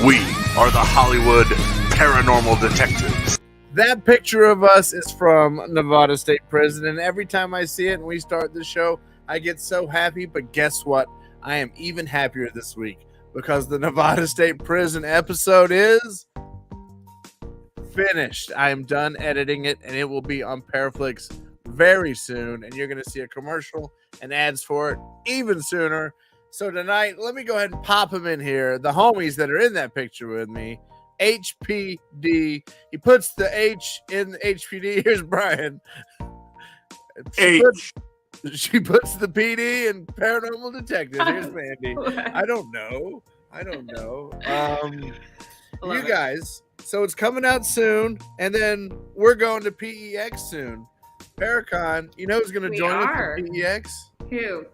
We are the Hollywood Paranormal Detectives. That picture of us is from Nevada State Prison, and every time I see it and we start the show, I get so happy. But guess what? I am even happier this week because the Nevada State Prison episode is finished. I am done editing it, and it will be on Paraflix very soon, and you're going to see a commercial and ads for it even sooner. So tonight, let me go ahead and pop them in here. The homies that are in that picture with me, HPD. He puts the H in HPD. Here's Brian. She puts the PD in Paranormal Detective. Here's Mandy. I don't know. You guys. So it's coming out soon, and then we're going to PEX soon. Paracon, you know who's going to join us at PEX? Who?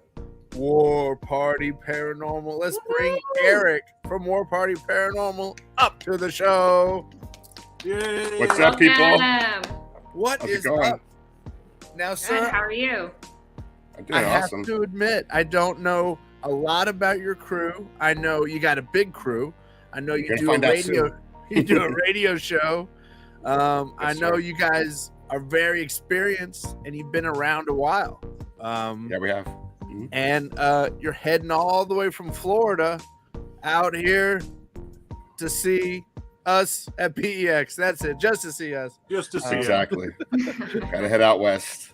War Party Paranormal. Let's bring Eric from War Party Paranormal up to the show. Yay. What's up, people? What How's is it going? up? Now, sir, Good, how are you? I'm doing I awesome. have to admit, I don't know a lot about your crew. I know you got a big crew. I know you do a radio. You do a radio show. I know you guys are very experienced, and you've been around a while. Yeah, we have. And you're heading all the way from Florida out here to see us at PEX. That's it, just to see us. Just to see Exactly. Gotta head out west.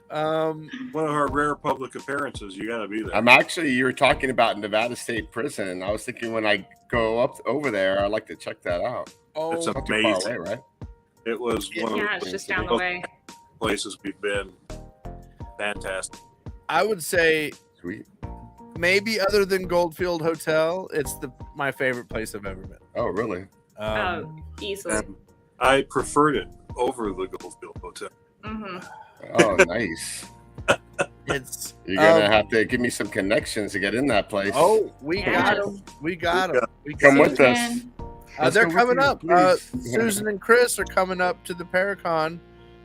one of our rare public appearances. You got to be there. You were talking about Nevada State Prison, and I was thinking when I go up over there, I'd like to check that out. Oh, It's Not too amazing. far away, right? It was one Yeah, of it's just down the way. places we've been. Fantastic. I would say Sweet. maybe other than Goldfield Hotel, it's my favorite place I've ever been. Oh, really? Easily. And I preferred it over the Goldfield Hotel. Mm-hmm. Oh, nice. It's You're gonna have to give me some connections to get in that place. Oh, we Yeah. got them. We got them. Come with us. Let's They're go with coming you, up. please. Susan and Chris are coming up to the Paracon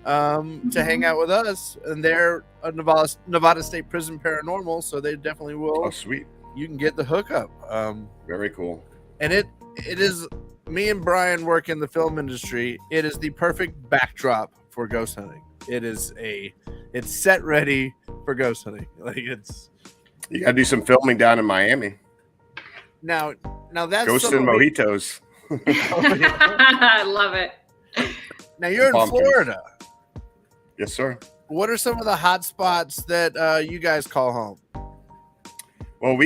to hang out with us, and they're a Nevada State Prison Paranormal, so they definitely will. Oh, sweet. You can get the hookup. Very cool. And it is me and Brian work in the film industry. It is the perfect backdrop for ghost hunting. It's set ready for ghost hunting. Like You gotta do some filming down in Miami. now that's Ghosts and mojitos. I love it. Now you're in Pumpkins. Florida. Yes, sir. What are some of the hot spots that you guys call home? Well,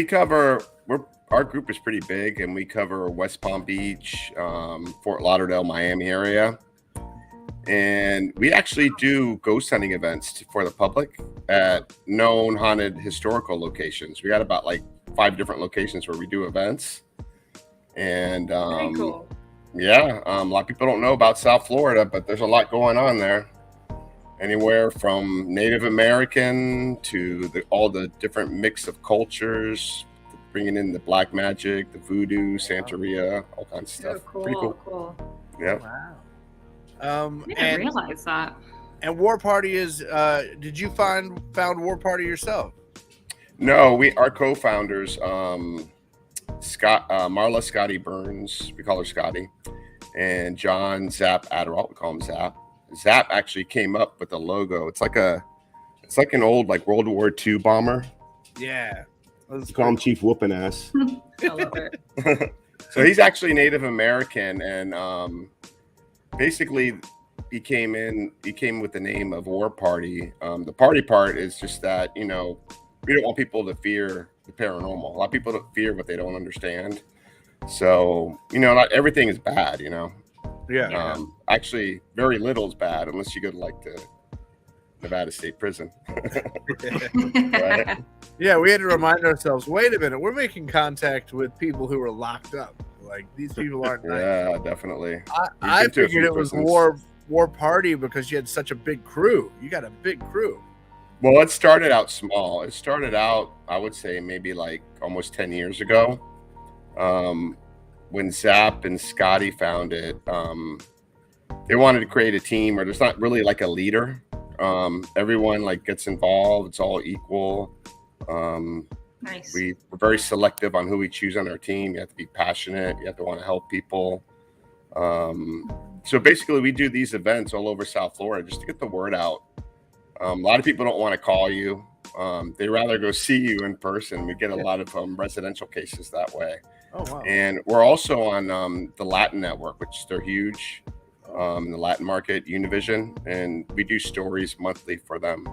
our group is pretty big, and we cover West Palm Beach, Fort Lauderdale, Miami area. And we actually do ghost hunting events for the public at known haunted historical locations. We got about 5 different locations where we do events. And Very cool. yeah, a lot of people don't know about South Florida, but there's a lot going on there. Anywhere from Native American to all the different mix of cultures, bringing in the black magic, the voodoo, Santeria, all kinds of So stuff. cool. Pretty cool. Cool. Yeah. Wow. I didn't realize that. And War Party is. Did you found War Party yourself? No, our co-founders, Marla Scotty Burns, we call her Scotty, and John Zap Adderall, we call him Zap. Zap actually came up with the logo. It's like an old World War II bomber. Yeah. We call him Chief Whoopin' Ass. I love it. So he's actually Native American, and basically he came with the name of War Party. The party part is just that, we don't want people to fear the paranormal. A lot of people don't fear what they don't understand. So, not everything is bad, Yeah. Actually, very little is bad unless you go to the Nevada State Prison. Right? Yeah, we had to remind ourselves, wait a minute, we're making contact with people who are locked up. These people aren't nice. Yeah, definitely. I been to a figured few it was prisons. War Party because you had such a big crew. You got a big crew. Well, it started out small. It started out, I would say, maybe almost 10 years ago. when Zap and Scotty found it, they wanted to create a team where there's not really like a leader. Everyone like gets involved. It's all equal. Nice. We're very selective on who we choose on our team. You have to be passionate. You have to want to help people. So basically, we do these events all over South Florida just to get the word out. A lot of people don't want to call you. They rather go see you in person. We get a lot of residential cases that way. Oh, wow. And we're also on the Latin Network, which they're huge in the Latin market, Univision, and we do stories monthly for them.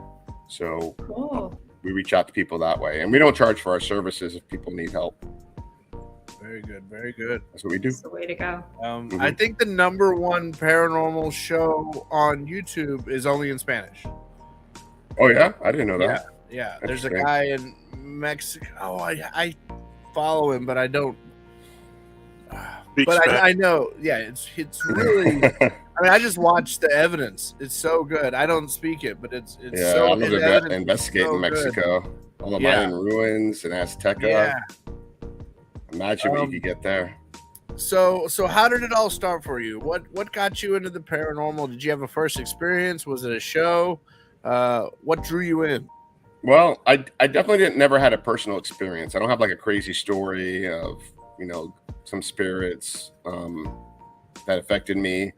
So Cool. we reach out to people that way, and we don't charge for our services if people need help. Very good. Very good. That's what we do. That's the way to go. I think the #1 paranormal show on YouTube is only in Spanish. Oh yeah, I didn't know that. Yeah. There's a Interesting. guy in Mexico. Oh, I follow him, but I don't. But I know. Yeah, it's really. I mean, I just watched the evidence. It's so good. I don't speak it, but it's Yeah, so I love the to evidence is investigate so in Mexico. All the Yeah. Mayan ruins and Azteca. Yeah. Imagine what you could get there. So how did it all start for you? What got you into the paranormal? Did you have a first experience? Was it a show? What drew you in? Well, I definitely never had a personal experience. I don't have like a crazy story of, some spirits that affected me.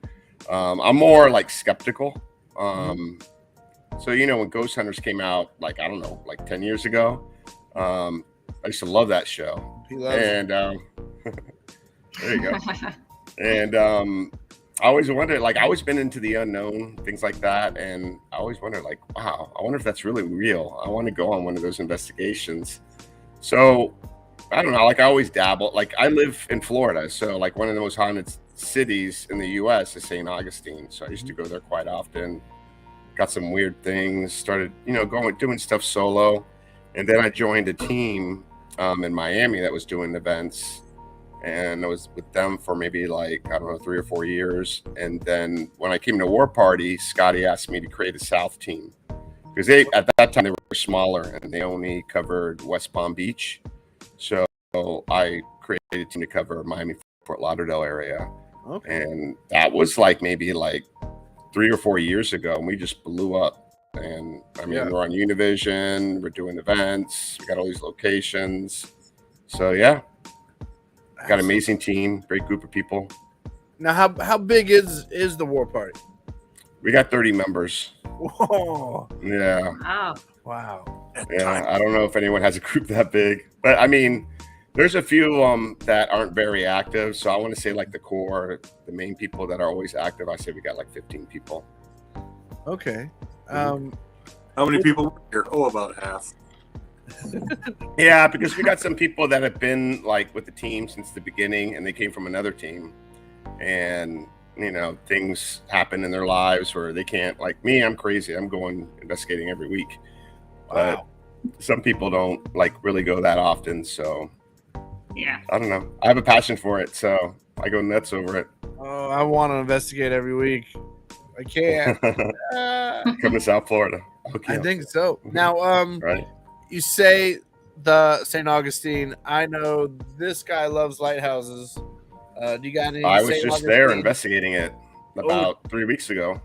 I'm more like skeptical. So, when Ghost Hunters came out, like, I don't know, like 10 years ago, I used to love that show. He loves it. And there you go. And I always wondered, like, I always been into the unknown, things like that. And I always wondered, like, wow, I wonder if that's really real. I want to go on one of those investigations. So I don't know, like, I always dabble. Like, I live in Florida. So, like, one of the most haunted cities in the U.S. is St. Augustine. So I used to go there quite often. Got some weird things, started, doing stuff solo. And then I joined a team in Miami that was doing events. And I was with them for maybe like, I don't know, 3 or 4 years. And then when I came to War Party, Scotty asked me to create a South team. Because at that time, they were smaller and they only covered West Palm Beach. So I created a team to cover Miami, Fort Lauderdale area. Okay. And that was like maybe like 3 or 4 years ago. And we just blew up. And I mean, we're on Univision, we're doing events, we got all these locations. So yeah. Got an amazing team, great group of people. Now, how big is the War Party? We got 30 members. Whoa! Yeah. Wow! Yeah. I don't know if anyone has a group that big, but I mean, there's a few that aren't very active. So I want to say like the core, the main people that are always active. I say we got like 15 people. Okay. How many people were here? Oh, about half. Yeah, because we got some people that have been like with the team since the beginning, and they came from another team, and things happen in their lives where they can't. Like me, I'm crazy. I'm going investigating every week, but some people don't like really go that often. So Yeah. I don't know. I have a passion for it, so I go nuts over it. Oh, I want to investigate every week. I can't. Come to South Florida. Okay. I think so. Now, Right. you say the St. Augustine. I know this guy loves lighthouses. Do you got any? I was St. just there Augustine? investigating it about 3 weeks ago.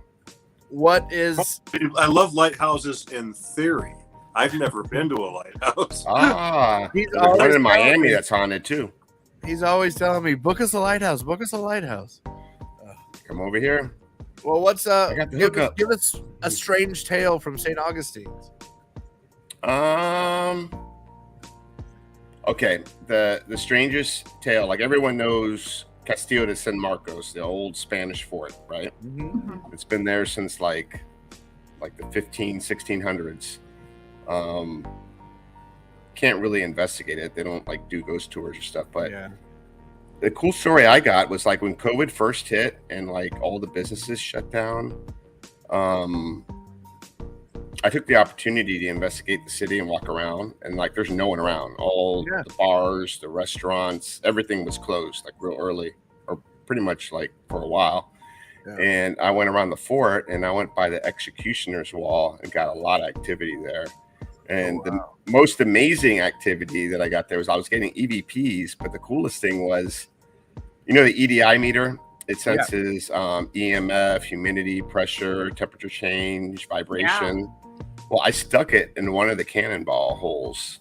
What is? I love lighthouses in theory. I've never been to a lighthouse. He's There's one always in Miami telling me- that's haunted too. He's always telling me, "Book us a lighthouse. Book us a lighthouse." Come over here. Well, what's got the hookup. give us a strange tale from St. Augustine's. Okay, the strangest tale, like everyone knows Castillo de San Marcos, the old Spanish fort, right? It's been there since like the 1600s. Can't really investigate it. They don't like do ghost tours or stuff, but the cool story I got was like when COVID first hit and like all the businesses shut down. I took the opportunity to investigate the city and walk around, and like there's no one around. All the bars, the restaurants, everything was closed like real early, or pretty much like for a while. And I went around the fort and I went by the executioner's wall and got a lot of activity there. And the most amazing activity that I got there was I was getting EVPs, but the coolest thing was You know the EDI meter? It senses EMF, humidity, pressure, temperature change, vibration. Yeah. Well, I stuck it in one of the cannonball holes,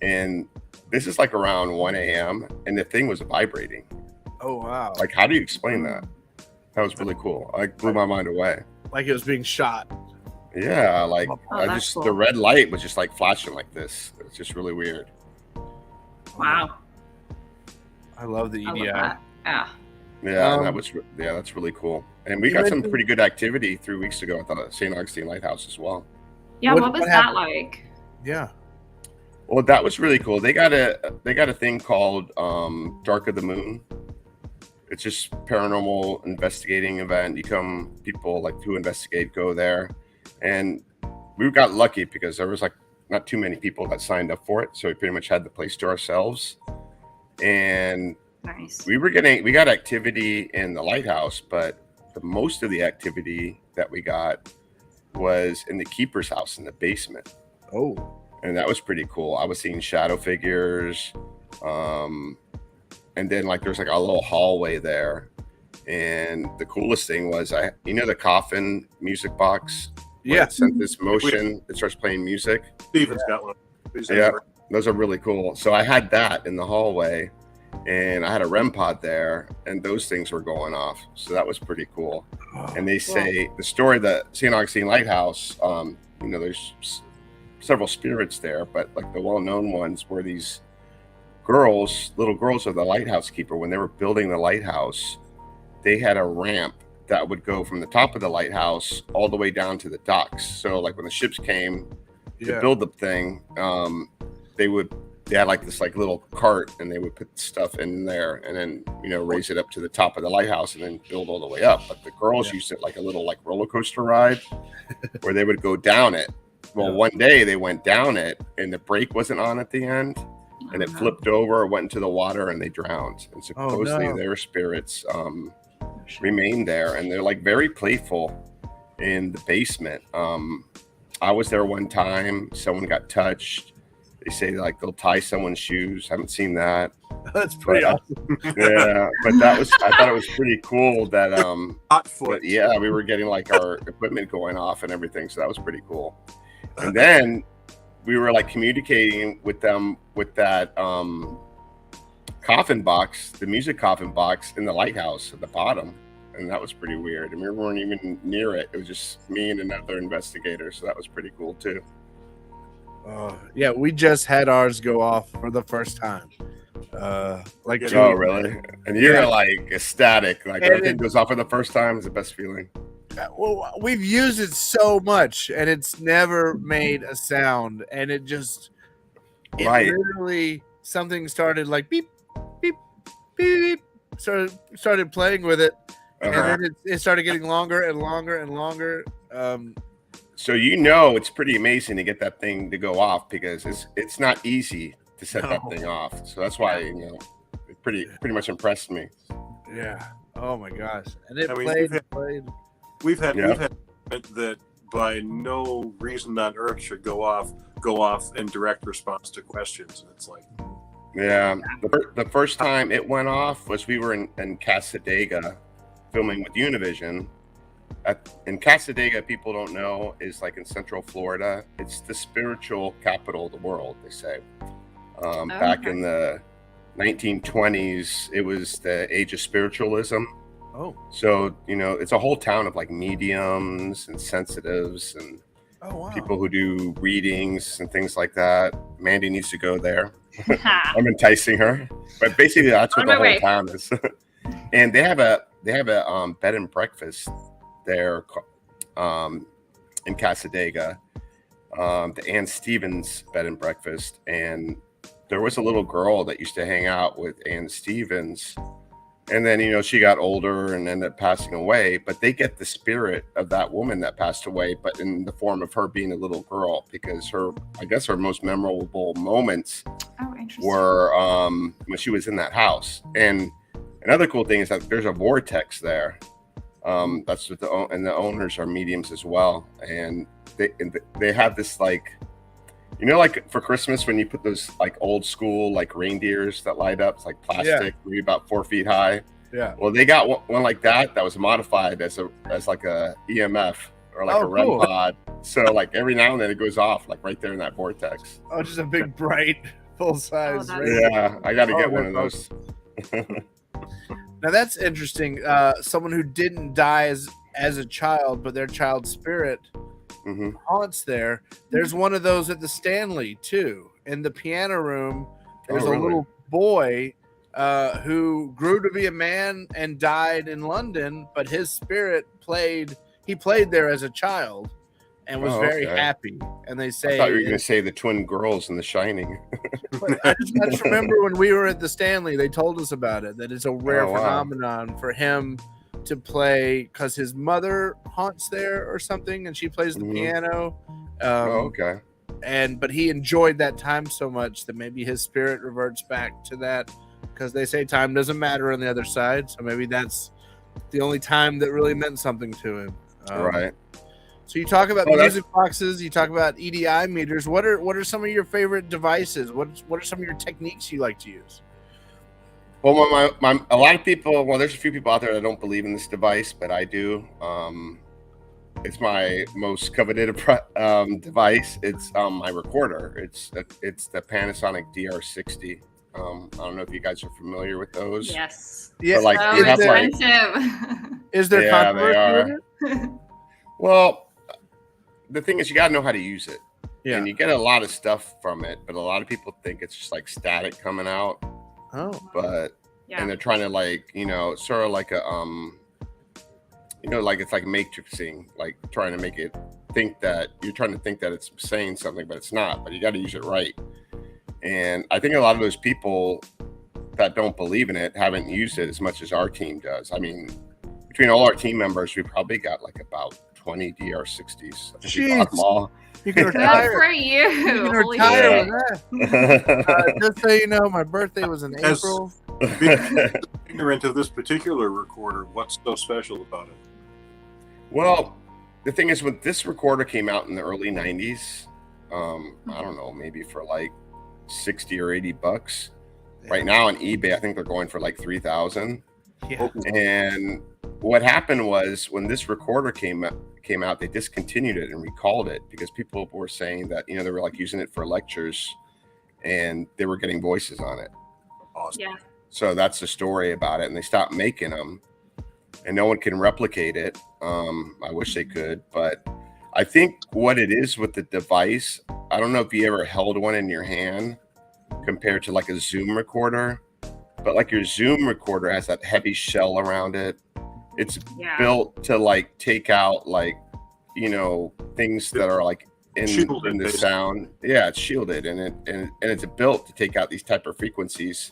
and this is like around 1 a.m. and the thing was vibrating. Oh wow! Like, how do you explain that? That was really cool. I blew my mind away. Like it was being shot. Yeah, like cool. The red light was just like flashing like this. It was just really weird. Wow. I love the EDI. Yeah, and that's really cool. And we got some pretty good activity 3 weeks ago at the St Augustine Lighthouse as well. Yeah, what was that like? Yeah. Well, that was really cool. They got a thing called Dark of the Moon. It's just paranormal investigating event. People like to investigate go there, and we got lucky because there was like not too many people that signed up for it, so we pretty much had the place to ourselves. And nice. We got activity in the lighthouse, but the most of the activity that we got was in the keeper's house in the basement. Oh, and that was pretty cool. I was seeing shadow figures, and then like there's like a little hallway there, and the coolest thing was the coffin music box. Yeah, it sent this motion. It starts playing music. Steven's got one. Yeah, those are really cool. So I had that in the hallway, and I had a REM pod there, and those things were going off. So that was pretty cool. And they say the story that St. Augustine Lighthouse, there's several spirits there, but like the well-known ones were these little girls of the lighthouse keeper. When they were building the lighthouse, they had a ramp that would go from the top of the lighthouse all the way down to the docks. So like when the ships came to build the thing, they had like this like little cart, and they would put stuff in there and then raise it up to the top of the lighthouse and then build all the way up. But the girls used it like a little like roller coaster ride where they would go down it. Well, one day they went down it and the brake wasn't on at the end, and it flipped over, went into the water, and they drowned. And supposedly their spirits remained there, and they're like very playful in the basement. I was there one time. Someone got touched. They say like they'll tie someone's shoes. Haven't seen that. That's pretty awesome. Yeah, but I thought it was pretty cool that hot foot. We were getting like our equipment going off and everything, so that was pretty cool. And then we were like communicating with them with that coffin box, the music coffin box in the lighthouse at the bottom, and that was pretty weird. And we weren't even near it. It was just me and another investigator, so that was pretty cool too. Yeah, we just had ours go off for the first time. Really? And you're like ecstatic, like everything goes off for the first time is the best feeling. Well, we've used it so much, and it's never made a sound, and it literally something started like beep, beep, beep, started playing with it, and then it started getting longer and longer and longer. So it's pretty amazing to get that thing to go off, because it's not easy to set that thing off. So that's why it pretty much impressed me. Yeah. Oh my gosh. And it played. We've had that by no reason on earth should go off in direct response to questions. And it's like, the first time it went off was we were in Casadega filming with Univision. In Casadega, people don't know, is like in Central Florida. It's the spiritual capital of the world, they say. Back in the 1920s, it was the age of spiritualism. Oh. So, it's a whole town of like mediums and sensitives and people who do readings and things like that. Mandy needs to go there. I'm enticing her. But basically, that's what the whole town is. And they have a bed and breakfast there in Casadega, the Ann Stevens bed and breakfast. And there was a little girl that used to hang out with Ann Stevens. And then, she got older and ended up passing away. But they get the spirit of that woman that passed away, but in the form of her being a little girl, because her most memorable moments were when she was in that house. And another cool thing is that there's a vortex there. That's what the owners are mediums as well. And they have this like You know, like for Christmas when you put those like old school like reindeers that light up, it's like plastic, maybe about 4 feet high. Yeah. Well, they got one like that was modified as like a EMF or like a REM cool. pod. So like every now and then it goes off like right there in that vortex. Oh, just a big bright full size. Yeah, I got to get one of those. Now that's interesting. Someone who didn't die as a child, but their child spirit haunts there. There's one of those at the Stanley too. In the piano room, there's a little boy who grew to be a man and died in London, but his spirit played there as a child and was very happy. And they say, I thought you were going to say the twin girls in The Shining. I just remember when we were at the Stanley, they told us about it, that it's a rare phenomenon for him to play because his mother haunts there or something, and she plays the piano. But he enjoyed that time so much that maybe his spirit reverts back to that, because they say time doesn't matter on the other side. So maybe that's the only time that really meant something to him. Right. So you talk about music boxes, you talk about EDI meters. What are some of your favorite devices? What are some of your techniques you like to use? Well, a lot of people. Well, there's a few people out there that don't believe in this device, but I do. It's my most coveted device. It's my recorder. It's the Panasonic DR60. I don't know if you guys are familiar with those. Yes. Yeah. Like, so expensive. Is there controversy with it? Well, the thing is, you got to know how to use it. Yeah. And you get a lot of stuff from it, but a lot of people think it's just like static coming out. Oh. But and they're trying to like, sort of like a like it's like matrixing, like trying to make it think that you're trying to think that it's saying something, but it's not. But you got to use it right. And I think a lot of those people that don't believe in it haven't used it as much as our team does. I mean, between all our team members, we probably got like about 20 DR60s. Jeez. You can retire. Good for you. You can retire with that. Just so you know, my birthday was in April. Ignorant of this particular recorder, what's so special about it? Well, the thing is, when this recorder came out in the early 90s, I don't know, maybe for like 60 or 80 bucks. Yeah. Right now on eBay, I think they're going for like 3,000. Yeah. And what happened was when this recorder came out, they discontinued it and recalled it because people were saying that, they were like using it for lectures and they were getting voices on it. Awesome. Yeah. So that's the story about it. And they stopped making them and no one can replicate it. I wish they could, but I think what it is with the device, I don't know if you ever held one in your hand compared to like a Zoom recorder, but like your Zoom recorder has that heavy shell around it. It's built to like take out like, things that are like in the sound. Yeah, it's shielded and it's built to take out these type of frequencies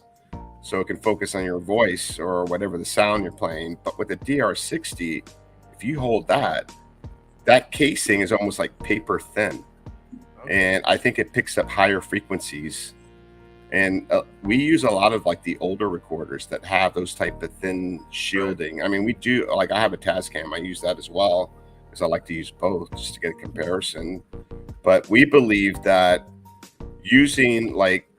so it can focus on your voice or whatever the sound you're playing. But with the DR60, if you hold that casing is almost like paper thin. And I think it picks up higher frequencies. And we use a lot of like the older recorders that have those type of thin shielding. I mean, we do, like I have a Tascam. I use that as well because I like to use both just to get a comparison. But we believe that using like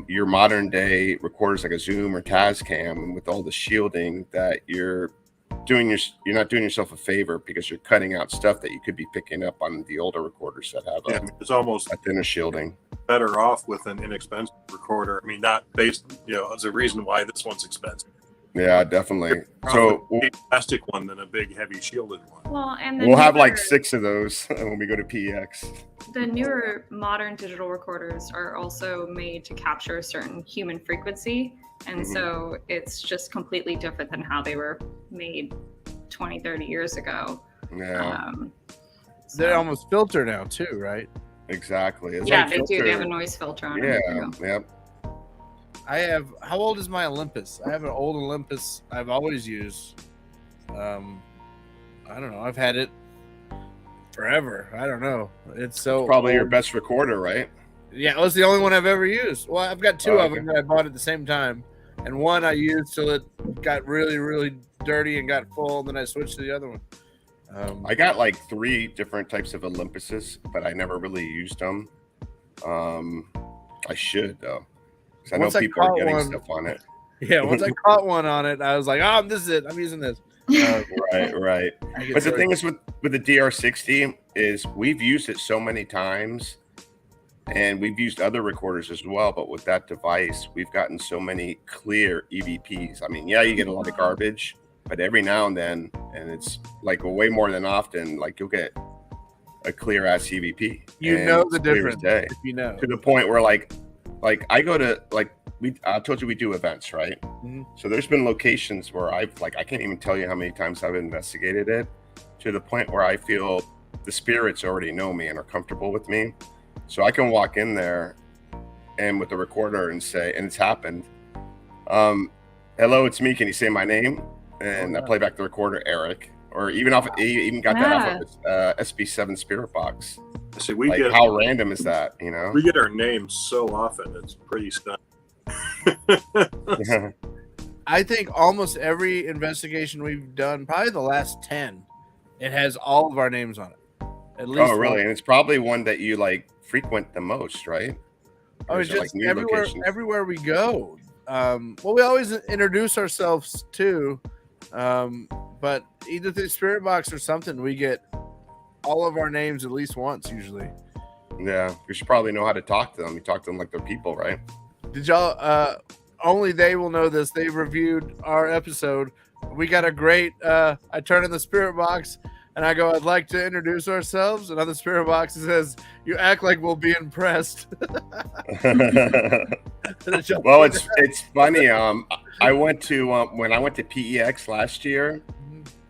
your modern day recorders like a Zoom or Tascam and with all the shielding, that you're not doing yourself a favor because you're cutting out stuff that you could be picking up on the older recorders that have it's almost a thinner shielding. Better off with an inexpensive recorder. I mean, not based, there's a reason why this one's expensive. Yeah, definitely. So a plastic one than a big, heavy shielded one. Well, and we'll have like 6 of those when we go to PEX. The newer modern digital recorders are also made to capture a certain human frequency. And so it's just completely different than how they were made 20, 30 years ago. Yeah. They're almost filter now too, right? Exactly. It's yeah, like they do. They have a noise filter on it. Yeah. Yep. How old is my Olympus? I have an old Olympus I've always used. I don't know. I've had it forever. I don't know. It's probably your best recorder, right? Yeah, it was the only one I've ever used. Well, I've got 2 of them that I bought at the same time. And one I used till it got really, really dirty and got full. And then I switched to the other one. I got like 3 different types of Olympuses, but I never really used them. I should though, because I know Once I people are caught getting one- stuff on it. Yeah, once I caught one on it, I was like, "Oh, this is it. I'm using this." Right. I get But the so- thing is with the DR60 is we've used it so many times, and we've used other recorders as well. But with that device, we've gotten so many clear EVPs. I mean, yeah, you get a lot of garbage, but every now and then, and it's like way more than often, like you'll get a clear ass EVP. You and know it's the clear as difference day. if you know. To the point where like I go to I told you we do events, right? Mhm. So there's been locations where I can't even tell you how many times I've investigated it, to the point where I feel the spirits already know me and are comfortable with me. So I can walk in there and with the recorder and say, and it's happened, hello, it's me, can you say my name? And I play back the recorder, Eric. Or even got that off of SB7 Spirit Box. See, we Like, get how random is that, you know? we get our names so often. It's pretty stunning. I think almost every investigation we've done, probably the last 10, it has all of our names on it. At least Oh, really? one. And it's probably one that you like frequent the most, right? Oh, Or it's is it, just new everywhere. locations? Everywhere we go. Well, we always introduce ourselves too, but either through Spirit Box or something, we get all of our names at least once usually. Yeah, you should probably know how to talk to them. You talk to them like they're people, right? Did y'all? Only they will know this. They reviewed our episode. We got a great. I turn in the Spirit Box and I go, "I'd like to introduce ourselves." And on the Spirit Box it says, "You act like we'll be impressed." Well, it's funny. I went to when I went to PEX last year.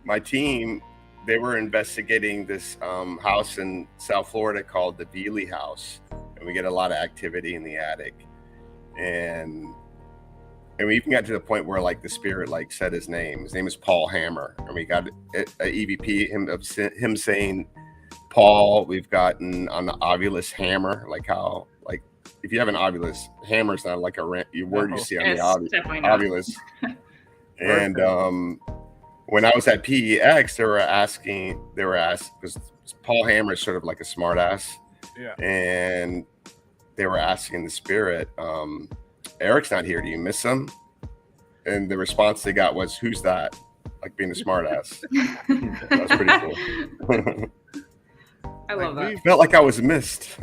My team, they were investigating this house in South Florida called the Veely House, and we get a lot of activity in the attic, and we even got to the point where like the spirit like said his name. His name is Paul Hammer, and we got a EVP him saying Paul. We've gotten on the ovulus hammer, like how like if you have an ovulus, hammer's not like a word you see on the definitely not. ovulus. And when I was at PEX, they were asked because Paul Hammer is sort of like a smart ass. Yeah. And they were asking the spirit, Eric's not here. Do you miss him? And the response they got was, "Who's that?" Like being a smart ass. That's pretty cool. I love that. we- Felt like I was missed.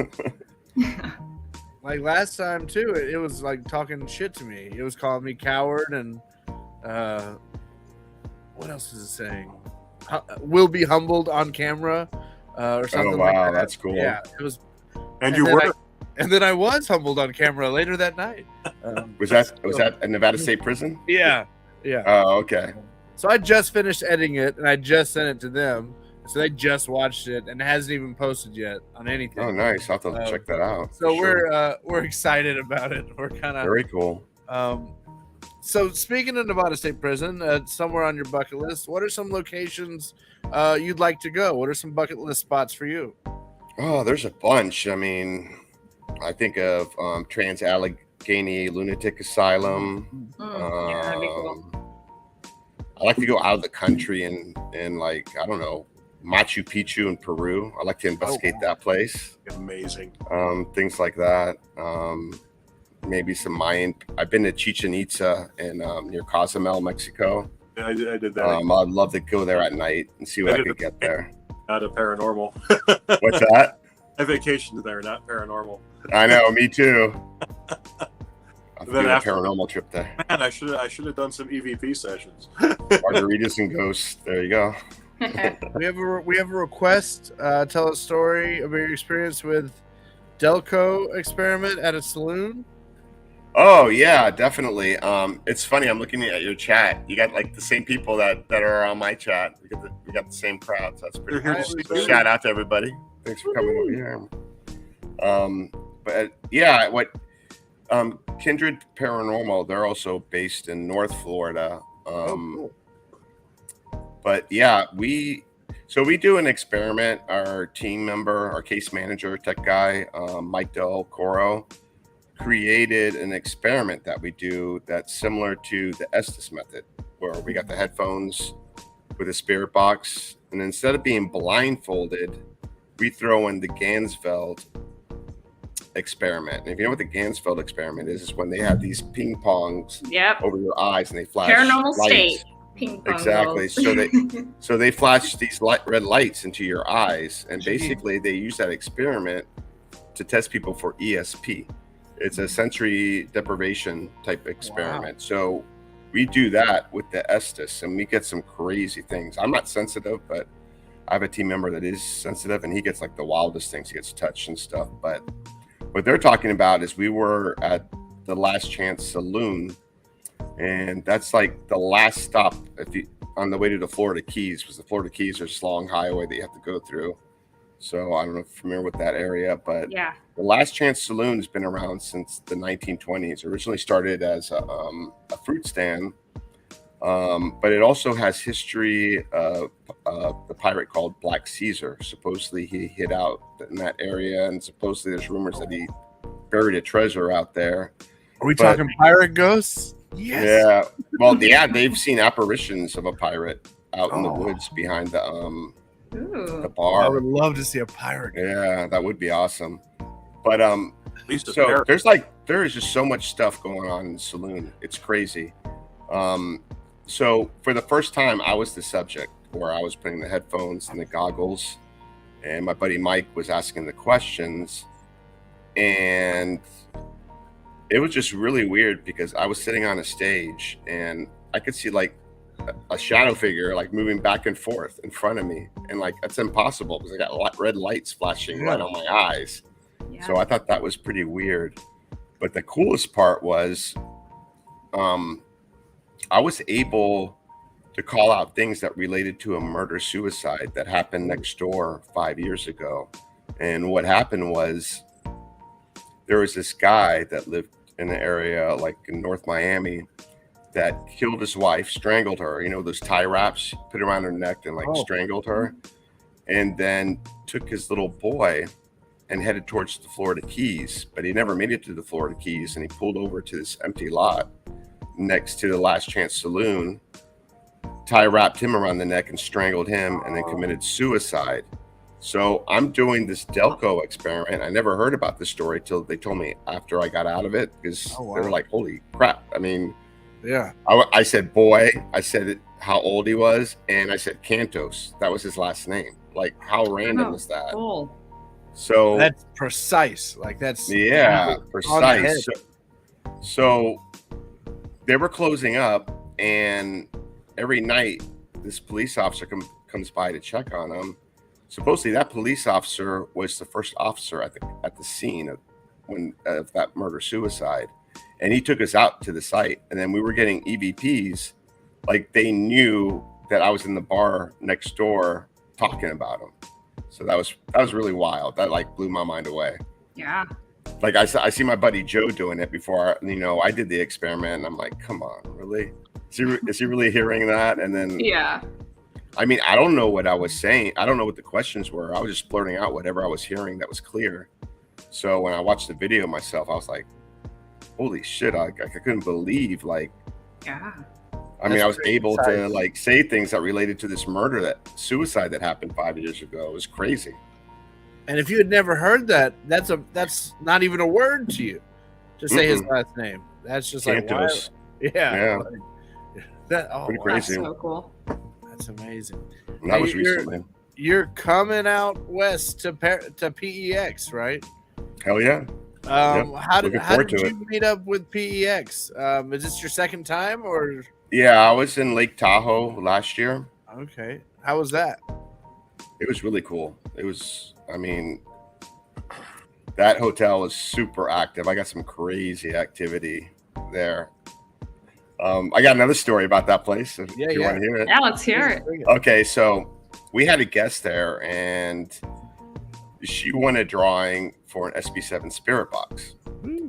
Like last time too, it was like talking shit to me. It was calling me coward and what else is it saying? Will be humbled on camera or something. Oh wow, like that. that's cool. Yeah, it was. And you then were. And then I was humbled on camera later that night. Was that a Nevada State Prison? Yeah. Oh, okay. So I just finished editing it and I just sent it to them. So they just watched it and it hasn't even posted yet on anything. Oh, nice. I'll have to check that out. So for sure. we're excited about it. We're kind of Very cool. So speaking of Nevada State Prison, somewhere on your bucket list, what are some locations you'd like to go? What are some bucket list spots for you? Oh, there's a bunch. I mean, I think of Trans-Allegheny Lunatic Asylum. Yeah, that'd be cool. I like to go out of the country and like, I don't know, Machu Picchu in Peru. I like to investigate that place. Amazing. Things like that. Maybe some Mayan. I've been to Chichen Itza in near Cozumel, Mexico. I did that. I'd love to go there at night and see what I could get there. Not a paranormal. What's that? I vacationed there, not paranormal. I know, me too. I'll Then do a after- paranormal trip there. Man, I should have done some EVP sessions. Margaritas and ghosts. There you go. We have a request. Tell a story about your experience with Delco experiment at a saloon. Oh yeah, definitely. It's funny. I'm looking at your chat. You got like the same people that are on my chat. We got the same crowd, so that's pretty They're here cool. to stay. Shout out to everybody. Thanks for coming over here. But yeah, Kindred Paranormal. They're also based in North Florida. Cool. But yeah, we do an experiment. Our team member, our case manager, tech guy, Mike Del Coro, created an experiment that we do that's similar to the Estes method, where we got the headphones with a spirit box, and instead of being blindfolded, we throw in the Gansfeld experiment. And if you know what the Gansfeld experiment is when they have these ping pongs Yep. over your eyes and they flash Paranormal lights. state. Ping pong Exactly. balls. So they flash these red lights into your eyes, and Jeez. basically they use that experiment to test people for ESP. It's a sensory deprivation type experiment. So we do that with the Estes, and we get some crazy things. I'm not sensitive, but I have a team member that is sensitive, and he gets like the wildest things. He gets touched and stuff. But what they're talking about is we were at the Last Chance Saloon, and that's like the last stop on the way to the Florida Keys, because the Florida Keys are this long highway that you have to go through. So I don't know if you're familiar with that area, but Yeah. the Last Chance Saloon has been around since the 1920s. It originally started as a fruit stand, but it also has history of the pirate called Black Caesar. Supposedly he hid out in that area, and supposedly there's rumors that he buried a treasure out there. Are we But- talking pirate ghosts? Yes. Yeah. Well, yeah, they've seen apparitions of a pirate out in the Oh. woods behind the Ooh. Oh, I bar. would love to see a pirate. Yeah, that would be awesome. But At least a so pair. there is just so much stuff going on in the saloon. It's crazy. So for the first time, I was the subject, where I was putting the headphones and the goggles, and my buddy Mike was asking the questions, and it was just really weird because I was sitting on a stage and I could see like a shadow figure like moving back and forth in front of me, and like that's impossible because I got red lights flashing right on my eyes. Yeah. So I thought that was pretty weird. But the coolest part was I was able to call out things that related to a murder suicide that happened next door 5 years ago. And what happened was there was this guy that lived in an area like in North Miami that killed his wife, strangled her, you know, those tie wraps, put it around her neck and like strangled her, and then took his little boy and headed towards the Florida Keys, but he never made it to the Florida Keys, and he pulled over to this empty lot next to the Last Chance Saloon, tie wrapped him around the neck and strangled him, and then committed suicide. So I'm doing this Delco experiment. I never heard about this story till they told me after I got out of it, because they were like, holy crap. I mean, Yeah. I said boy, I said how old he was, and I said Cantos. That was his last name. Like, how random is that? Cool. So That's precise. Like that's yeah, on the precise. head. So they were closing up, and every night this police officer comes by to check on them. Supposedly that police officer was the first officer at the scene of that murder suicide, and he took us out to the site, and then we were getting EVPs, like they knew that I was in the bar next door talking about him. So that was really wild. That like blew my mind away. Yeah. Like I see my buddy Joe doing it before, I did the experiment, and I'm like, come on, really? Is he really hearing that? And then, Yeah. I mean, I don't know what I was saying. I don't know what the questions were. I was just blurting out whatever I was hearing that was clear. So when I watched the video myself, I was like, holy shit, I couldn't believe, like, Yeah. I mean, That's I was pretty able to precise. like say things that related to this suicide that happened 5 years ago. It was crazy. And if you had never heard that, that's not even a word to you to say his last name. That's just like why? Cantos. Yeah. Yeah. Like, that Pretty wow, crazy. That's so cool. that's amazing. And that was Hey, you're- recently. You're coming out west to PEX, right? Hell yeah. How did looking forward to you meet up with PEX? Is this your second time or Yeah, I was in Lake Tahoe last year. okay? How was that? It was really cool. It was, I mean, that hotel was super active. I got some crazy activity there. I got another story about that place if Yeah, you yeah. want to hear it. Yeah, let's hear it. Okay, so we had a guest there, and she won a drawing for an SB7 spirit box.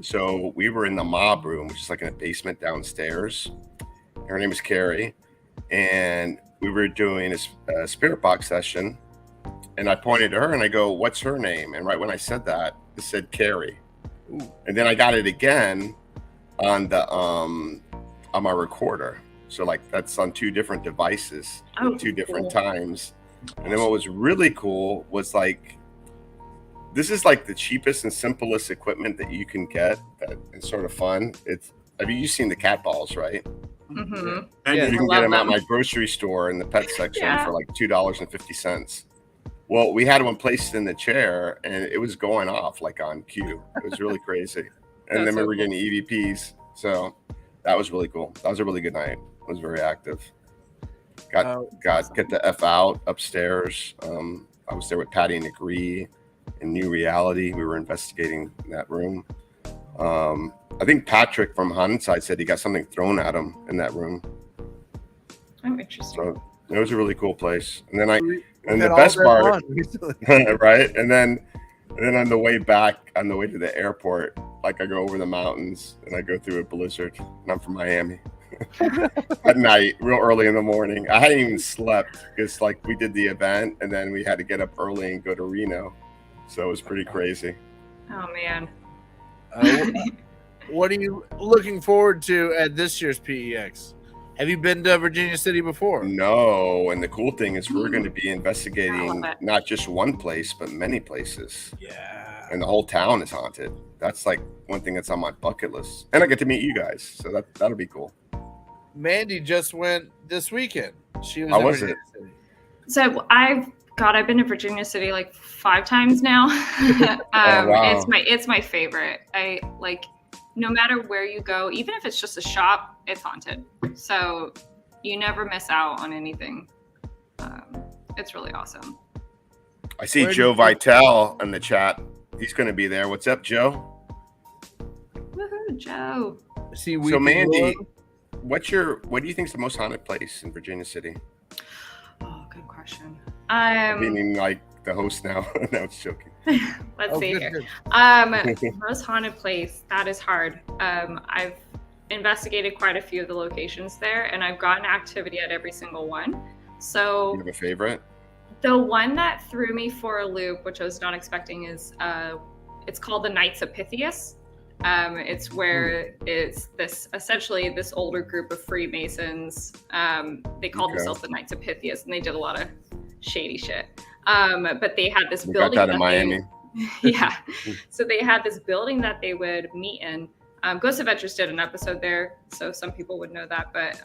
So we were in the mob room, which is like in a basement downstairs. Her name is Carrie, and we were doing a spirit box session. And I pointed to her and I go, "What's her name?" And right when I said that, it said Carrie. And then I got it again on the on my recorder. So like that's on two different devices, Oh, two different cool. times. And then what was really cool was like this is like the cheapest and simplest equipment that you can get. That is sort of fun. You've seen the cat balls, right? Mm-hmm. And Yeah. You you can I get them love at them. my grocery store in the pet section Yeah. for like $2.50. Well, we had one placed in the chair, and it was going off like on cue. It was really crazy. And That's then we so were cool. getting EVPs, so that was really cool. That was a really good night. It was very active. Get the F out upstairs. I was there with Patty and Agree in New Reality. We were investigating that room. I think Patrick from Hindsight said he got something thrown at him in that room. Oh, interesting. So it was a really cool place. And then We've the had all best that part, fun recently. right? And then on the way back, on the way to the airport, like I go over the mountains and I go through a blizzard, and I'm from Miami. At night, real early in the morning. I hadn't even slept because like we did the event and then we had to get up early and go to Reno. So it was pretty crazy. Oh man. What are you looking forward to at this year's PEX? Have you been to Virginia City before? No, and the cool thing is we're going to be I investigating love it. not just one place, but many places. Yeah. And the whole town is haunted. That's like one thing that's on my bucket list. And I get to meet you guys. So that'll be cool. Mandy just went this weekend. She was How in was Virginia it? City. So I've been to Virginia City like 5 times now. wow. It's my favorite. I like, no matter where you go, even if it's just a shop, it's haunted. So you never miss out on anything. It's really awesome. I see Where Joe did you- Vitale in the chat. He's going to be there. What's up, Joe? Woohoo, Joe. See, So Weeping Mandy, Willow? what do you think is the most haunted place in Virginia City? Oh, good question. Meaning like the host now. No, it's joking. Let's Oh, see good, here. good. Most haunted place, that is hard. I've investigated quite a few of the locations there, and I've gotten activity at every single one. You So have a favorite? the one that threw me for a loop, which I was not expecting, is it's called the Knights of Pythius. It's where it's essentially this older group of Freemasons. They called Okay. themselves the Knights of Pythius, and they did a lot of shady shit. But they had this We got building that in Miami. yeah. So they had this building that they would meet in. Ghost Adventures did an episode there, so some people would know that. But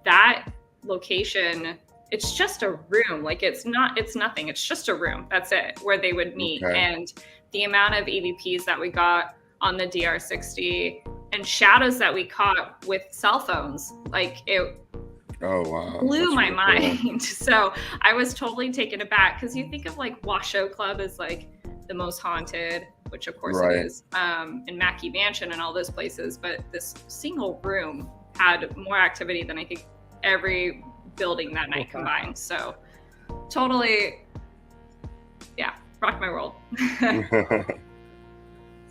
that location, it's just a room. Like it's nothing. It's just a room. That's it, where they would meet. Okay. And the amount of EVPs that we got on the DR60 and shadows that we caught with cell phones, like it Oh, wow. blew That's my really cool. mind. So I was totally taken aback because you think of like Washoe Club as like the most haunted, which of course Right. it is, and Mackey Mansion and all those places. But this single room had more activity than I think every building that night combined. So totally, yeah, rocked my world.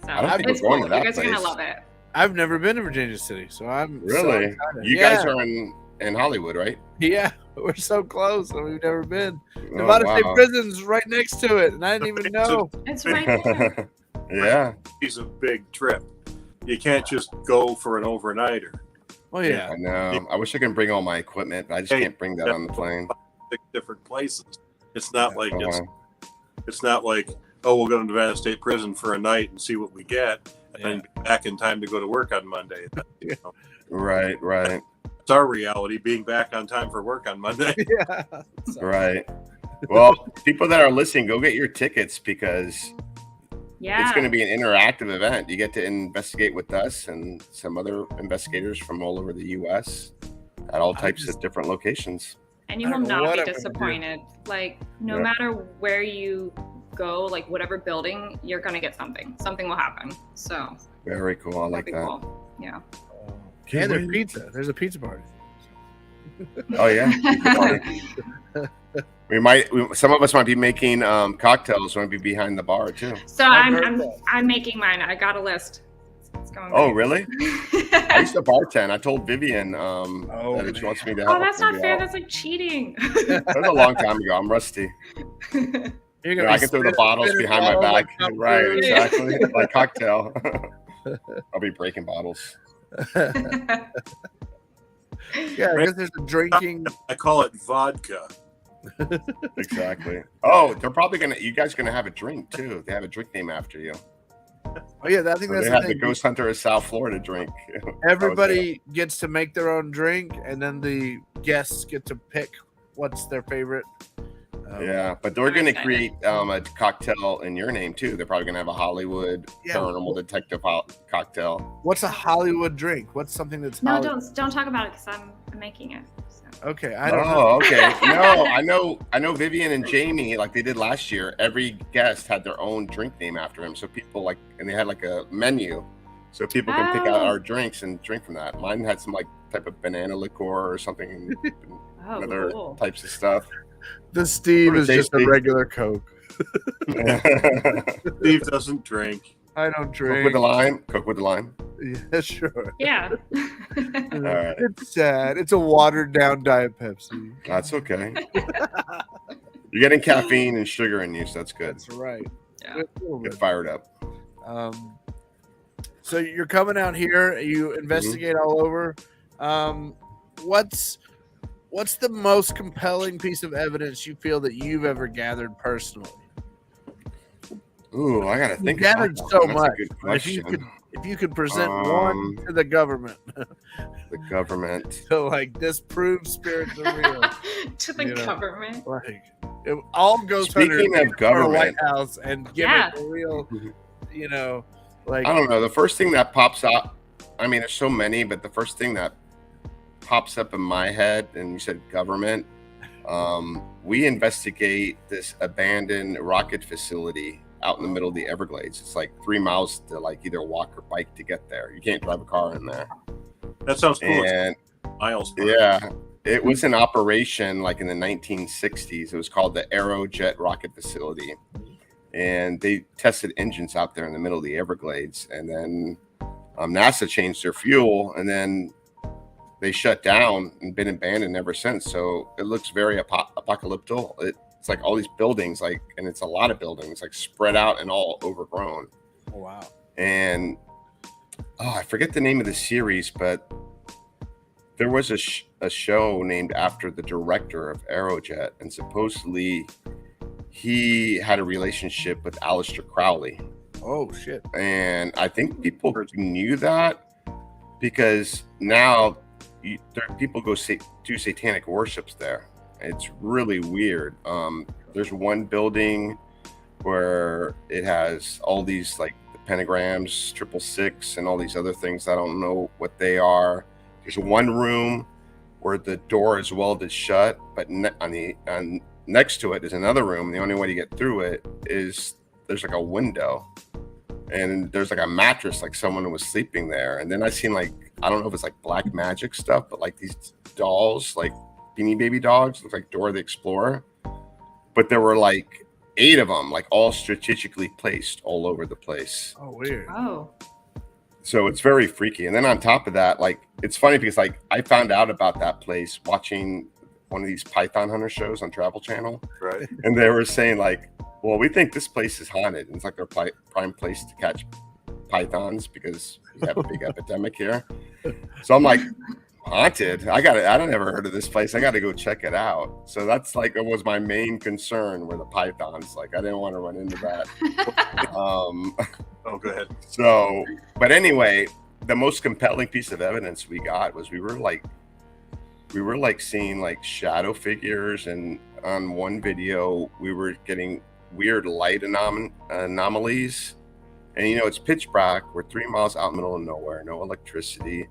So I don't think it's we're going cool. to You that guys are gonna place. love it. I've never been to Virginia City, so I'm so Really? excited. You Yeah. guys are in Hollywood, right? Yeah, we're so close, and we've never been. Oh, Nevada State wow. Prison's right next to it, and I didn't even know. It's right there. Yeah. It's a big trip. You can't just go for an overnighter. Oh yeah, I know. I wish I could bring all my equipment, but I just Hey, can't bring that on the plane. 6 different places. It's not like Oh, wow. it's not like, oh, we'll go to Nevada State Prison for a night and see what we get, and then be back in time to go to work on Monday. You know, Right. it's our reality, being back on time for work on Monday. yeah. Right. Well, people that are listening, go get your tickets because Yeah. it's going to be an interactive event. You get to investigate with us and some other investigators from all over the U.S. at all types of different locations. And you I will don't know not what be I'm gonna do. disappointed. Like, no Yeah. matter where you go, like whatever building, you're gonna get something. Something will happen. So Very cool. I like that'd be that. cool. Yeah. And there's pizza. There's a pizza party. Oh yeah. Some of us might be making cocktails. Might be behind the bar too. So I've heard I'm making mine. I got a list. It's going Oh great. really? I used to bartend. I told Vivian that she wants me to help. Oh, that's her not do fair. all- That's like cheating. That was a long time ago. I'm rusty. You're You know, I can throw the bottles spinning behind my bottles back. like Tom Right, Cruise. exactly. Like cocktail. I'll be breaking bottles. Yeah, I guess there's a drinking. I call it vodka. Exactly. Oh, they're probably you guys gonna have a drink too. They have a drink name after you. Oh yeah, I think So that's they the have the thing. Ghost Hunter of South Florida drink. Everybody gets to make their own drink, and then the guests get to pick what's their favorite. Yeah, but they're going to excited. create a cocktail in your name too. They're probably going to have a Hollywood paranormal detective cocktail. What's a Hollywood drink? What's something that's No, Hollywood? don't talk about it because I'm making it. So. Okay, I don't know. Oh, okay. No, I know Vivian and Jamie, like they did last year. Every guest had their own drink name after him, so people and they had like a menu, so people can pick out our drinks and drink from that. Mine had some like type of banana liqueur or something, and other types of stuff. The Steve is just a regular Coke. Steve doesn't drink. I don't drink. Coke with the lime. Coke with the lime. Yeah, sure. Yeah. All right. It's sad. It's a watered down Diet Pepsi. That's okay. You're getting caffeine and sugar in you, so that's good. That's right. Yeah. Get fired up. So you're coming out here. You investigate all over. What's the most compelling piece of evidence you feel that you've ever gathered personally? Ooh, I gotta think. You gathered about so that. That's much. a good But question. if you could present one to the government, The government. so like this proves spirits are real. To the government. Like it all goes Speaking under of government, White House and give it a real, like I don't know. The first thing that pops out. I mean, there's so many, but the first thing that pops up in my head, and you said government. We investigate this abandoned rocket facility out in the middle of the Everglades. It's like 3 miles to like either walk or bike to get there. You can't drive a car in there. That sounds cool. And Miles. yeah, it was in operation like in the 1960s. It was called the Aerojet Rocket Facility, and they tested engines out there in the middle of the Everglades. And then NASA changed their fuel, and then they shut down and been abandoned ever since. So it looks very apocalyptic. It's like all these buildings, and it's a lot of buildings, like spread out and all overgrown. oh, wow. And I forget the name of the series, but there was a show named after the director of Aerojet, and supposedly he had a relationship with Aleister Crowley. Oh shit. And I think people knew that because now people go do satanic worships there. It's really weird. There's one building where it has all these like the pentagrams, 666, and all these other things. I don't know what they are. There's one room where the door is welded shut, but next to it is another room. The only way to get through it is there's like a window, and there's like a mattress, like someone was sleeping there. And then I seen like, I don't know if it's like black magic stuff, but like these dolls, like Beanie Baby dogs, look like Dora the Explorer, but there were like 8 of them, like all strategically placed all over the place. Oh, weird. Oh. So it's very freaky. And then on top of that, like, it's funny because like I found out about that place watching one of these Python hunter shows on Travel Channel. Right. And they were saying like, well, we think this place is haunted. And it's like their prime place to catch pythons because we have a big epidemic here. So I'm like, haunted? I never heard of this place. I got to go check it out. So that's like, it was my main concern were the pythons. Like, I didn't want to run into that. Oh, go ahead. So, but anyway, the most compelling piece of evidence we got was we were like seeing like shadow figures, and on one video we were getting weird light anomalies. And it's pitch black. We're 3 miles out in the middle of nowhere, no electricity.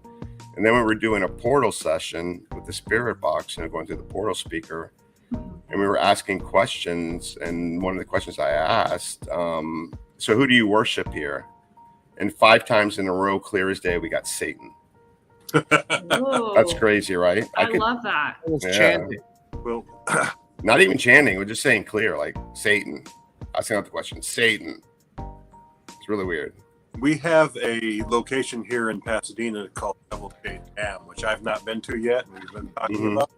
And then we were doing a portal session with the spirit box, going through the portal speaker, and we were asking questions. And one of the questions I asked, so who do you worship here? And 5 times in a row, clear as day, we got Satan. That's crazy, right? I love that. It was chanting. Well, not even chanting. We're just saying clear, like Satan. Asking out the question, Satan. It's really weird. we have a location here in Pasadena called Cavalcade Dam, which I've not been to yet, and we've been talking about.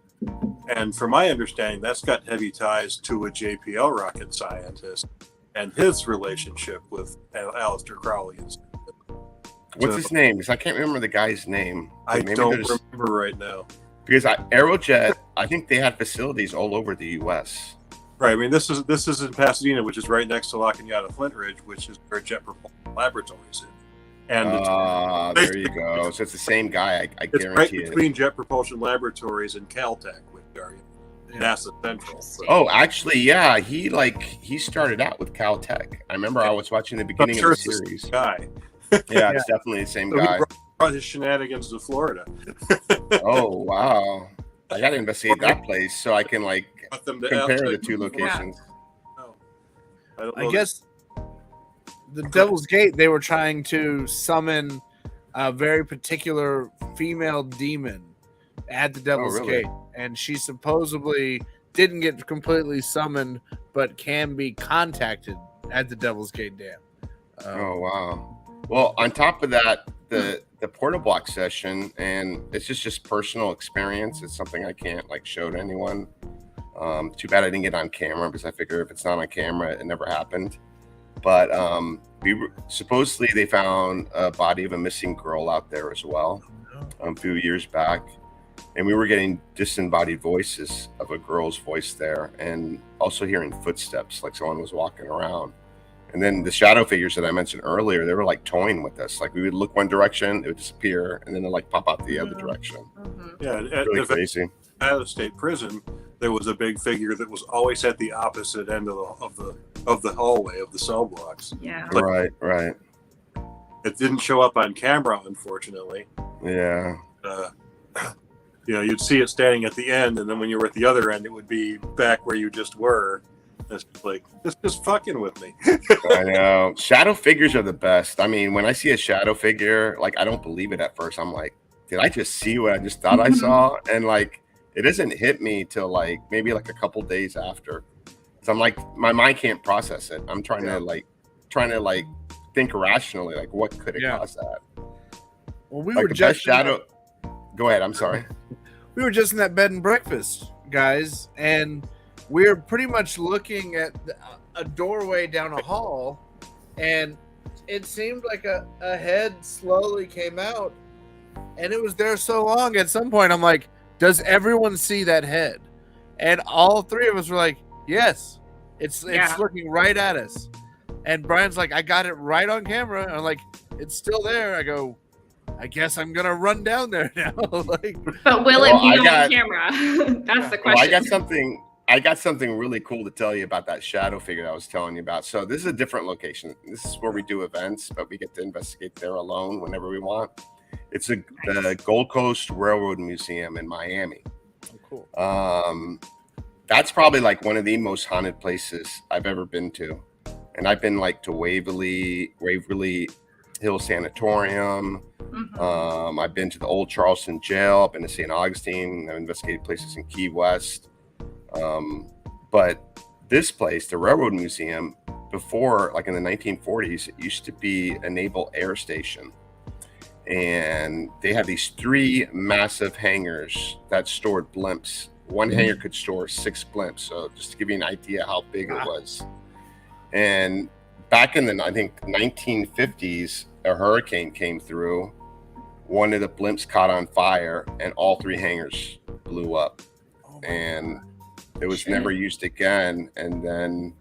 And from my understanding, that's got heavy ties to a JPL rocket scientist and his relationship with Aleister Crowley. What's his name? Because I can't remember the guy's name. I don't remember right now. Because Aerojet, I think they had facilities all over the U.S. Right. I mean, this is in Pasadena, which is right next to La Cañada Flint Ridge, which is where Jet Propulsion Laboratories is. And There you go. So it's the same guy. I it's guarantee right it. between Jet Propulsion Laboratories and Caltech, which are NASA Central. So. Oh, actually, yeah. He started out with Caltech. I remember I was watching the beginning of the it's the series. same guy. Yeah, it's definitely the same So guy. he brought his shenanigans to Florida. Oh, wow. I got to investigate that place so I can Brought them to compare the outside- two locations. No. I don't know. I guess the Devil's Gate, they were trying to summon a very particular female demon at the Devil's really? Gate, and she supposedly didn't get completely summoned, but can be contacted at the Devil's Gate Dam. Oh, wow. Well, on top of that, the portal block session, and it's just personal experience. It's something I can't show to anyone. Too bad I didn't get on camera, because I figure if it's not on camera, it never happened. But supposedly they found a body of a missing girl out there as well a few years back, and we were getting disembodied voices of a girl's voice there, and also hearing footsteps, like someone was walking around. And then the shadow figures that I mentioned earlier, they were toying with us. We would look one direction, it would disappear, and then they'd pop out the other direction. Yeah, at Really crazy. the State Prison, there was a big figure that was always at the opposite end of the hallway of the cell blocks. Yeah. Right. It didn't show up on camera, unfortunately. Yeah. You'd see it standing at the end, and then when you were at the other end, it would be back where you just were. It's just fucking with me. I know. Shadow figures are the best. I mean, when I see a shadow figure, I don't believe it at first. I'm like, did I just see what I just thought I saw? And it doesn't hit me till maybe a couple days after. So I'm my mind can't process it. I'm trying to think rationally, what could it cause that? Well, we The were best just shadow. Go ahead. I'm sorry. we were just in that bed and breakfast, guys, and we're pretty much looking at a doorway down a hall, and it seemed like a head slowly came out, and it was there so long. At some point, I'm like, does everyone see that head? And all three of us were like, yes, it's looking right at us. And Brian's like, I got it right on camera. And I'm like, it's still there. I go, I guess I'm gonna run down there now. But will it be on camera? That's the question. I got something really cool to tell you about that shadow figure I was telling you about. So this is a different location. This is where we do events, but we get to investigate there alone whenever we want. It's the Gold Coast Railroad Museum in Miami. Oh, cool. That's probably one of the most haunted places I've ever been to. And I've been to Waverly Hill Sanatorium. Mm-hmm. I've been to the old Charleston jail. I've been to St. Augustine. I've investigated places in Key West. But this place, the Railroad Museum, before, in the 1940s, it used to be a naval air station. And they had these 3 massive hangars that stored blimps. One hangar could store 6 blimps. So just to give you an idea how big it was. And back in the, I think, 1950s, a hurricane came through. One of the blimps caught on fire, and all 3 hangars blew up. And it was never used again. And then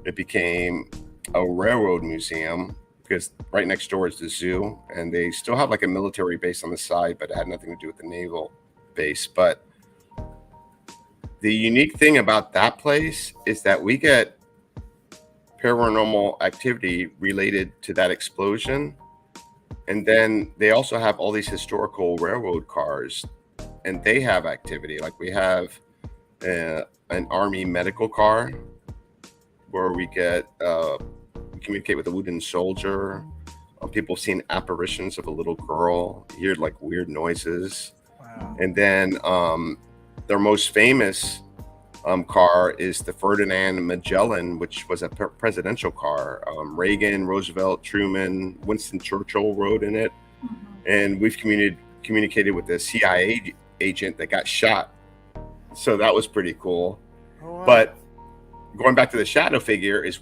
it became a railroad museum, because right next door is the zoo, and they still have a military base on the side, but it had nothing to do with the naval base. But the unique thing about that place is that we get paranormal activity related to that explosion. And then they also have all these historical railroad cars, and they have activity. We have an Army medical car where we get communicate with a wooden soldier. People have seen apparitions of a little girl, hear weird noises. Wow. And then their most famous car is the Ferdinand Magellan, which was a presidential car. Reagan, Roosevelt, Truman, Winston Churchill rode in it. And we've communicated with the CIA agent that got shot. So that was pretty cool. Oh, wow. But going back to the shadow figure, so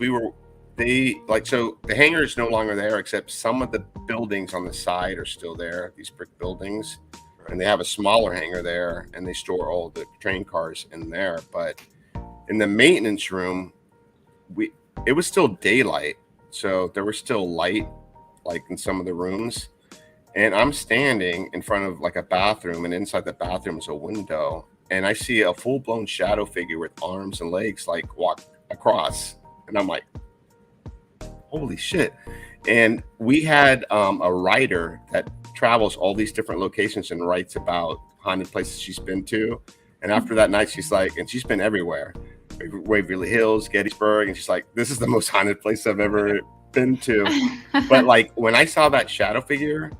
the hangar is no longer there, except some of the buildings on the side are still there, these brick buildings. and they have a smaller hangar there, and they store all the train cars in there. But in the maintenance room, it was still daylight, so there was still light, like in some of the rooms. And I'm standing in front of like a bathroom, and inside the bathroom is a window, and I see a full-blown shadow figure with arms and legs like walk across, and I'm like, holy shit. And we had a writer that travels all these different locations and writes about haunted places she's been to. And after that night, she's like, and she's been everywhere, Waverly Hills, Gettysburg, and she's like, this is the most haunted place I've ever been to. But like when I saw that shadow figure,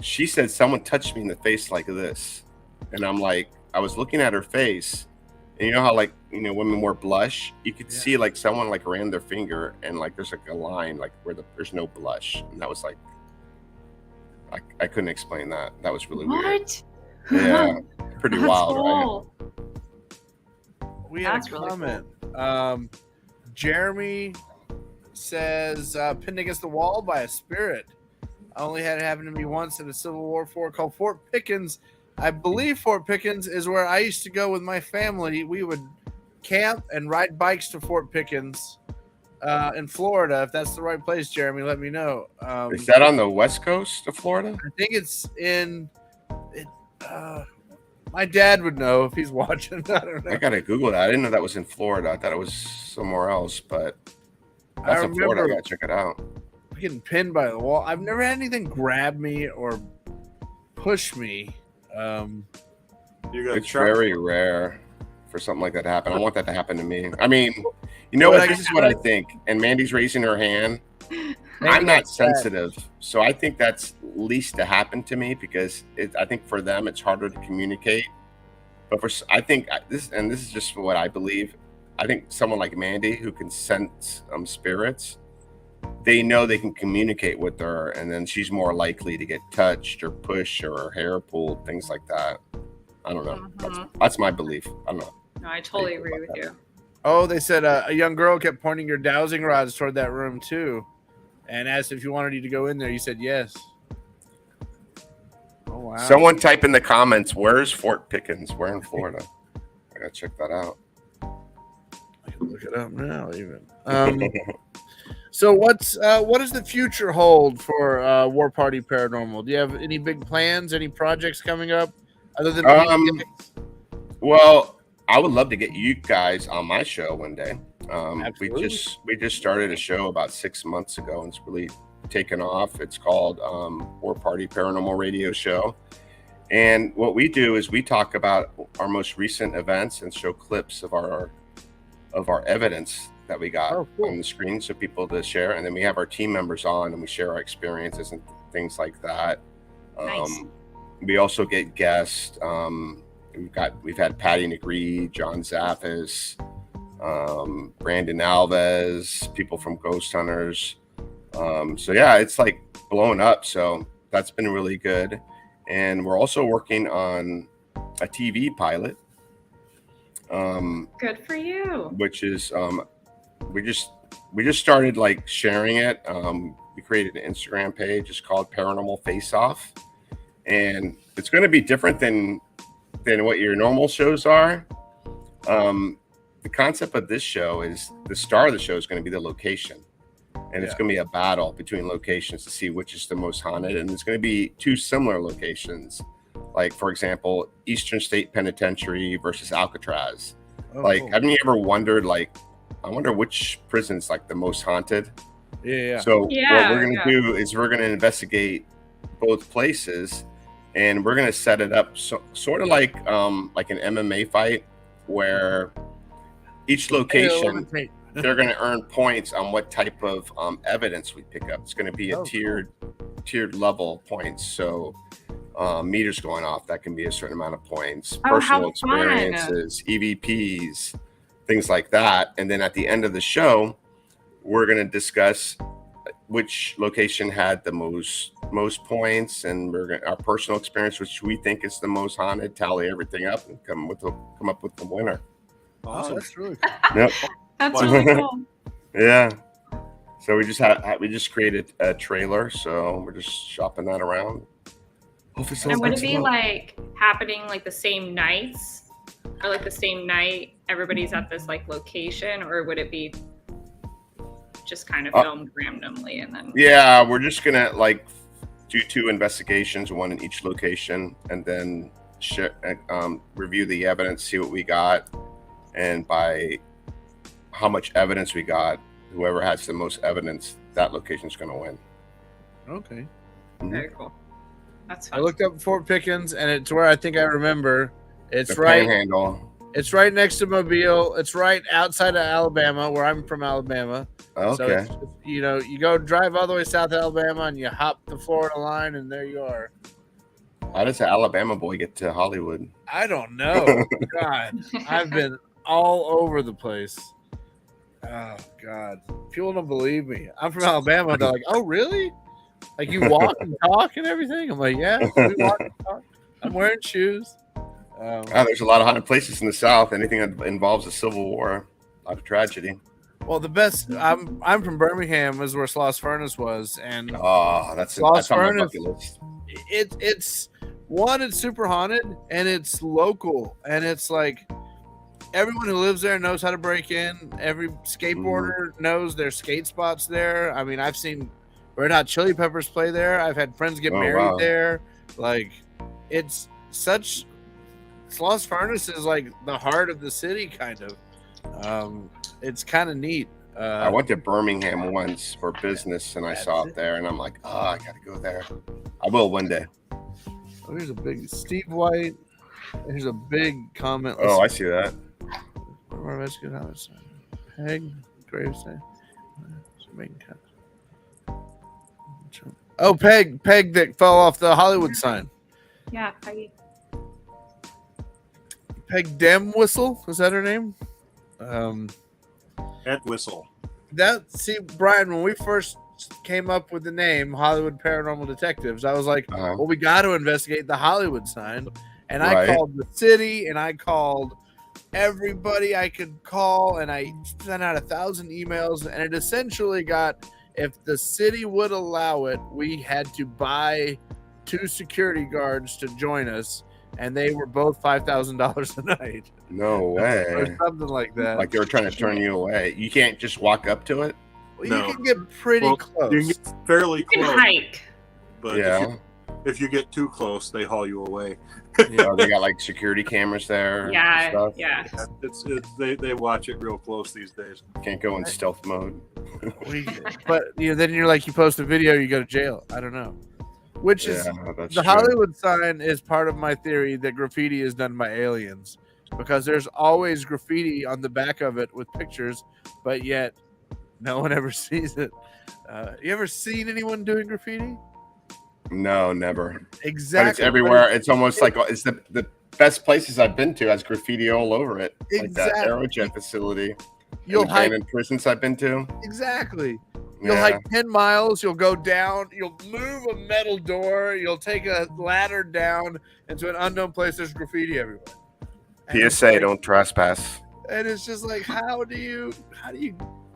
she said someone touched me in the face like this, and I'm like, I was looking at her face, and you know how like women wear blush, you could see like someone like ran their finger, and like there's like a line like where there's no blush, and that was like, I couldn't explain that. That was really weird. Yeah, pretty wild, cool. Right? We had a comment. Cool. Jeremy says, pinned against the wall by a spirit. I only had it happen to me once in a Civil War fort called Fort Pickens. I believe Fort Pickens is where I used to go with my family. We would camp and ride bikes to Fort Pickens in Florida. If that's the right place, Jeremy, let me know. Is that on the west coast of Florida? I think it's in... my dad would know if he's watching. I don't know. I gotta Google that. I didn't know that was in Florida. I thought it was somewhere else, but that's in Florida. I gotta check it out. Getting pinned by the wall. I've never had anything grab me or push me. It's very rare for something like that to happen. I want that to happen to me. I mean, you know what? This is what I think. And Mandy's raising her hand. I'm not sensitive, so I think that's least to happen to me because I think for them it's harder to communicate. But I think this is just what I believe. I think someone like Mandy who can sense spirits, they know they can communicate with her, and then she's more likely to get touched or pushed or her hair pulled, things like that. I don't know. That's my belief. I don't know. No, I totally agree with you. Oh, they said a young girl kept pointing your dowsing rods toward that room too, and asked if you wanted you to go in there. You said yes. Oh wow! Someone type in the comments, where's Fort Pickens? Where in Florida? I gotta check that out. I can look it up now. Even. So what does the future hold for War Party Paranormal? Do you have any big plans, any projects coming up other than well, I would love to get you guys on my show one day. We just started a show about 6 months ago, and it's really taken off. It's called War Party Paranormal Radio Show. And what we do is we talk about our most recent events and show clips of our evidence that we got on the screen so people to share, and then we have our team members on and we share our experiences and things like that. Nice. We also get guests. We've had Patty Negree, John Zaffis, Brandon Alves, people from Ghost Hunters. So yeah, it's like blowing up. So that's been really good. And we're also working on a TV pilot. Good for you. Which is we just started like sharing it. We created an Instagram page. It's called Paranormal Face Off, and it's going to be different than what your normal shows are. The concept of this show is the star of the show is going to be the location, and it's going to be a battle between locations to see which is the most haunted. And it's going to be two similar locations, like for example, Eastern State Penitentiary versus Alcatraz. Haven't you ever wondered, like, I wonder which prison's like the most haunted? Yeah. So what we're going to do is we're going to investigate both places, and we're going to set it up sort of like an MMA fight where each location they're going to earn points on what type of evidence we pick up. It's going to be a tiered level points. So meters going off, that can be a certain amount of points. Personal experiences, EVPs, things like that. And then at the end of the show, we're going to discuss which location had the most points, and our personal experience, which we think is the most haunted, tally everything up and come up with the winner. Awesome. Oh, that's really cool. Yep. That's really cool. Yeah. So we just created a trailer, so we're just shopping that around. And would it be like happening like the same nights, or like the same night everybody's at this like location, or would it be just kind of filmed randomly and then? Yeah, we're just gonna like do 2 investigations, one in each location, and then review the evidence, see what we got, and by how much evidence we got, whoever has the most evidence, that location's gonna win. Okay. Very cool. That's fun. I looked up Fort Pickens, and it's where I think I remember. It's The right. Panhandle. It's right next to Mobile. It's right outside of Alabama, where I'm from, Alabama. So Okay. it's just, you go drive all the way south to Alabama, and you hop the Florida line, and there you are. How does an Alabama boy get to Hollywood? I don't know. God, I've been all over the place. Oh God, people don't believe me. I'm from Alabama. They're like, "Oh, really? Like you walk and talk and everything?" I'm like, "Yeah, we walk and talk. I'm wearing shoes." There's a lot of haunted places in the South. Anything that involves the Civil War, a lot of tragedy. Well, the best. I'm from Birmingham, is where Sloss Furnace was, and That's Lost on my Furnace. bucket list. It's super haunted, and it's local, and it's like everyone who lives there knows how to break in. Every skateboarder knows their skate spots there. I mean, I've seen Red Hot Chili Peppers play there. I've had friends get married there. Like, it's such. Sloss Furnace is like the heart of the city, kind of. It's kind of neat. I went to Birmingham once for business, and I saw it there, and I'm like, I gotta go there. I will one day. Oh, here's a big Steve White. Here's a big comment. Oh, I see that. Peg gravesite. Oh, Peg that fell off the Hollywood sign. Yeah, Peggy. Peg Dem Whistle, is that her name? Ed Whistle. See, Brian, when we first came up with the name Hollywood Paranormal Detectives, I was like, well, we got to investigate the Hollywood sign. And I called the city, and I called everybody I could call, and I sent out 1,000 emails, and it essentially got, if the city would allow it, we had to buy 2 security guards to join us, and they were both $5,000 a night. No way. Or something like that. Like they were trying to turn you away. You can't just walk up to it? Well, No. you can get pretty close. You can get fairly You can close, hike. but Yeah. if you get too close, they haul you away. They got like security cameras there. Yeah, and stuff. yeah. They watch it real close these days. Can't go in stealth mode. But then you're like, you post a video, you go to jail. I don't know. Which is that's the true. Hollywood sign is part of my theory that graffiti is done by aliens, because there's always graffiti on the back of it with pictures, but yet no one ever sees it. You ever seen anyone doing graffiti? No, never. Exactly. But it's everywhere. It's almost like it's the best places I've been to has graffiti all over it. Like that Exactly. Aerojet facility. You'll hike. In prisons I've been to. Exactly. You'll hike 10 miles. You'll go down. You'll move a metal door. You'll take a ladder down into an unknown place. There's graffiti everywhere. And PSA, don't trespass. And it's just like, how do you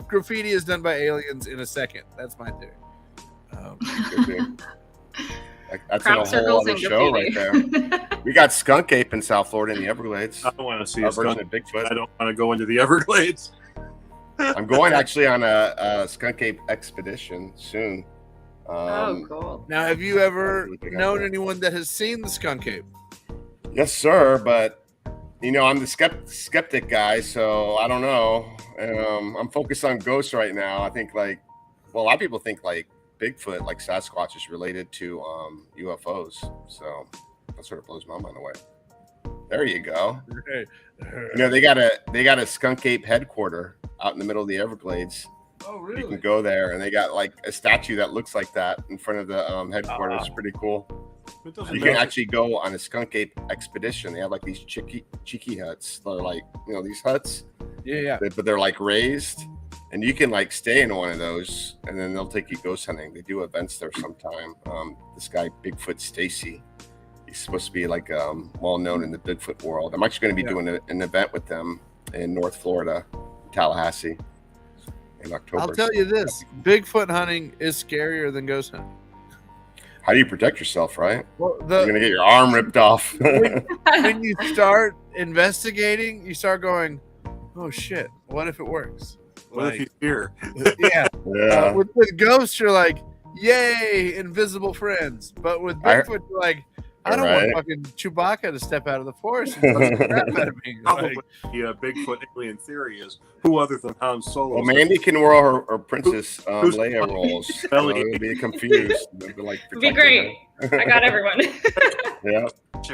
graffiti is done by aliens in a second. That's my theory. That's Crop a whole circles other and show right graffiti. there. We got skunk ape in South Florida in the Everglades. I don't want to see Our a skunk. version of Bigfoot. I don't want to go into the Everglades. I'm going actually on a skunk ape expedition soon. Oh, cool. Now, have you ever known anyone that has seen the skunk ape? Yes, sir. But I'm the skeptic guy, so I don't know. I'm focused on ghosts right now. I think a lot of people think Bigfoot, like Sasquatch, is related to UFOs. So that sort of blows my mind away. There you go. They got a skunk ape headquarter out in the middle of the Everglades. Oh, really? You can go there, and they got like a statue that looks like that in front of the headquarters. Pretty cool. You can actually go on a skunk ape expedition. They have like these cheeky huts. They're like these huts. Yeah. But they're like raised, and you can like stay in one of those, and then they'll take you ghost hunting. They do events there sometime. This guy Bigfoot Stacy, he's supposed to be like well known in the Bigfoot world. I'm actually going to be doing an event with them in North Florida, Tallahassee, in October. I'll tell you this: Bigfoot hunting is scarier than ghost hunting. How do you protect yourself, right? Well, You're gonna get your arm ripped off. when you start investigating, you start going, "Oh shit! What if it works?" What if he's here? Yeah. Yeah. With ghosts, you're like, "Yay, invisible friends!" But with Bigfoot, you're like, "I don't want fucking Chewbacca to step out of the forest and bust the crap out of me." Probably the Bigfoot alien theory is who other than Han Solo. Well, Mandy can wear her Princess Leia rolls. It'll be confused. It'll be, like, It'd be great. I got everyone. Yeah.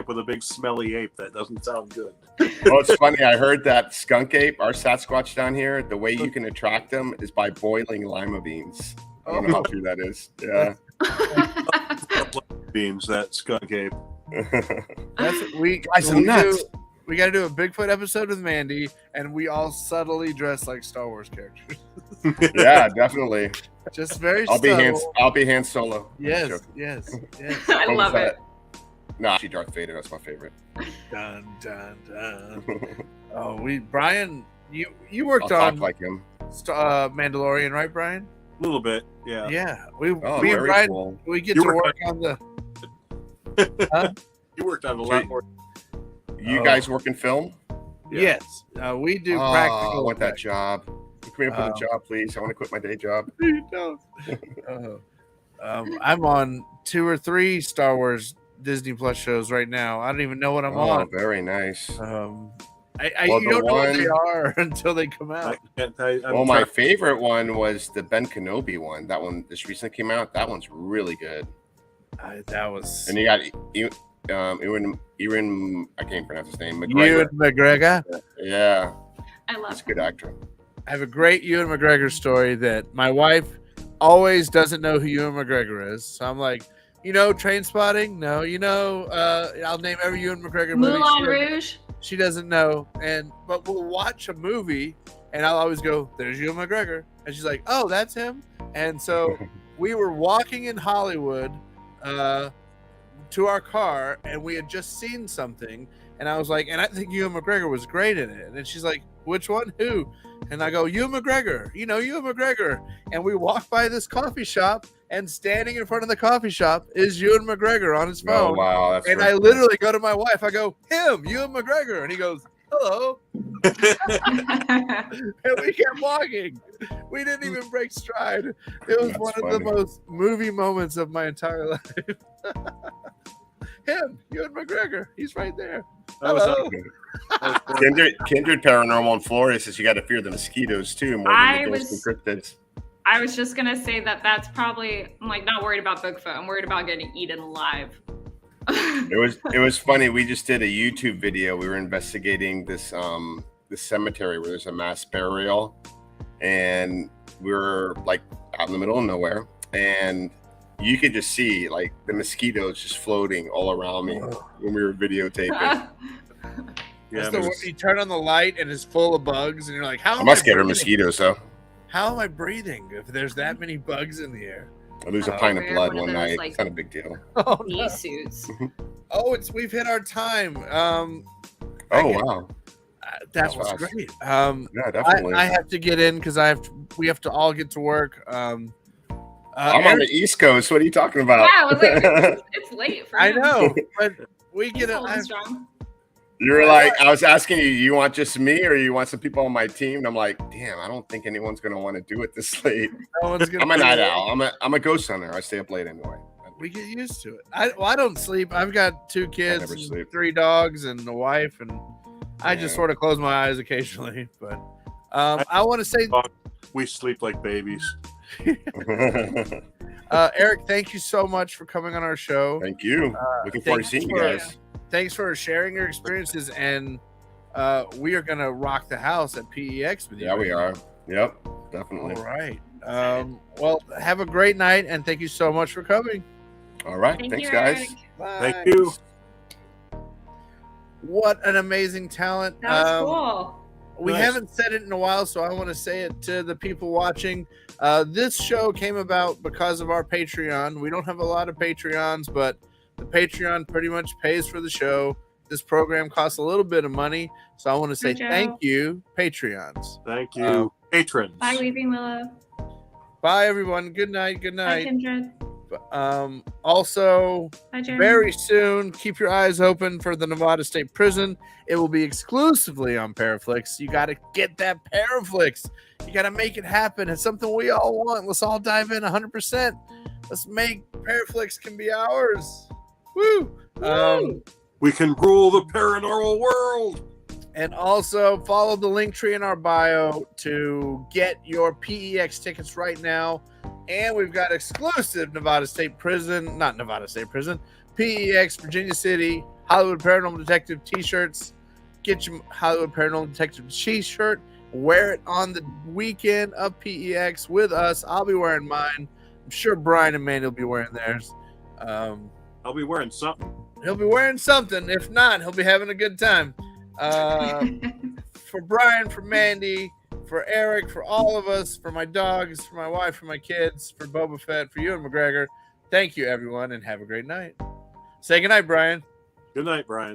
With a big smelly ape. That doesn't sound good. Well, it's funny. I heard that skunk ape, our Sasquatch down here, the way you can attract them is by boiling lima beans. I don't know how true that is. Yeah. Beans, that skunk ape. That's what we Guys are nuts. We got to do a Bigfoot episode with Mandy, and we all subtly dress like Star Wars characters. Yeah, definitely. Just very. I'll be Han Solo. Yes. I love it. No, actually, Darth Vader. That's my favorite. Dun dun dun. Oh, Brian, you worked I'll on talk like him. Mandalorian, right, Brian? A little bit, yeah. Yeah, we and very Brian, cool. we get You to were work on the. Huh? You worked on a lot more. You guys work in film? Yeah. Yes, we do practical. I want that job. Come here for the job, please. I want to quit my day job. I'm on 2 or 3 Star Wars Disney Plus shows right now. I don't even know what I'm on. Very nice. You don't know what they are until they come out. I can't tell you. My favorite one was the Ben Kenobi one. That one just recently came out. That one's really good. That was. And you got Ewan, I can't pronounce his name. Ewan McGregor. Yeah. I love He's a good actor. I have a great Ewan McGregor story that my wife always doesn't know who Ewan McGregor is. So I'm like, Train Spotting? No, I'll name every Ewan McGregor movie. Moulin Rouge? She doesn't know. But we'll watch a movie and I'll always go, there's Ewan McGregor. And she's like, oh, that's him? And so we were walking in Hollywood to our car and we had just seen something. And I was like, and I think Ewan McGregor was great in it. And she's like, which one? Who? And I go, Ewan McGregor. Ewan McGregor. And we walk by this coffee shop, and standing in front of the coffee shop is Ewan McGregor on his phone. Oh, wow. That's and I literally go to my wife. I go, him, Ewan McGregor. And he goes, hello. And we kept walking. We didn't even break stride. It was one of the most movie moments of my entire life. Him, Ewan McGregor. He's right there. Hello. Kindred Paranormal in Florida says you got to fear the mosquitoes too more than the ghosts and cryptids. I was just gonna say that's probably. I'm like not worried about Bigfoot. I'm worried about getting eaten alive. It was funny. We just did a YouTube video. We were investigating this cemetery where there's a mass burial, and we were like out in the middle of nowhere, and you could just see like the mosquitoes just floating all around me when we were videotaping. Yeah, you turn on the light and it's full of bugs, and you're like, "How?" I must get her mosquitoes though. How am I breathing if there's that many bugs in the air? I lose a pint of blood one night. It's not a big deal. Oh, no. Suits. We've hit our time. Wow. That was great. Yeah, definitely. I have to get in because we have to all get to work. I'm on the East Coast. What are you talking about? Yeah, I was like, it's late for him. I know, but we get it. You're like, I was asking you want just me or you want some people on my team? And I'm like, damn, I don't think anyone's going to want to do it this late. No one's gonna I'm a night owl. I'm a ghost hunter. I stay up late anyway. We get used to it. I don't sleep. I've got 2 kids, and 3 dogs, and a wife, and I just sort of close my eyes occasionally. But I want to say we sleep like babies. Eric, thank you so much for coming on our show. Thank you. Looking forward to seeing you guys. Thanks for sharing your experiences, and we are going to rock the house at PEX with you. Yeah, we are. Yep, definitely. All right. Well, have a great night, and thank you so much for coming. All right. Thanks, guys. Bye. Thank you. What an amazing talent. That was cool. We haven't said it in a while, so I want to say it to the people watching. This show came about because of our Patreon. We don't have a lot of Patreons, but the Patreon pretty much pays for the show. This program costs a little bit of money, so I want to say thank you, Patreons. Thank you, patrons. Bye, Weeping Willow. Bye, everyone. Good night. Good night. Bye, Kindred. Bye. Also, Hi, Jeremy. very soon, keep your eyes open for the Nevada State Prison. It will be exclusively on Paraflix. You got to get that Paraflix. You got to make it happen. It's something we all want. Let's all dive in 100%. Let's make Paraflix can be ours. Woo! We can rule the paranormal world. And also follow the link tree in our bio to get your PEX tickets right now. And we've got exclusive PEX Virginia City Hollywood Paranormal Detective t-shirts. Get your Hollywood Paranormal Detective t-shirt. Wear it on the weekend of PEX with us. I'll be wearing mine. I'm sure Brian and Mandy will be wearing theirs. I'll be wearing something. He'll be wearing something. If not, he'll be having a good time. For Brian, for Mandy, for Eric, for all of us, for my dogs, for my wife, for my kids, for Boba Fett, for you and McGregor, thank you, everyone, and have a great night. Say goodnight, Brian. Good night, Brian.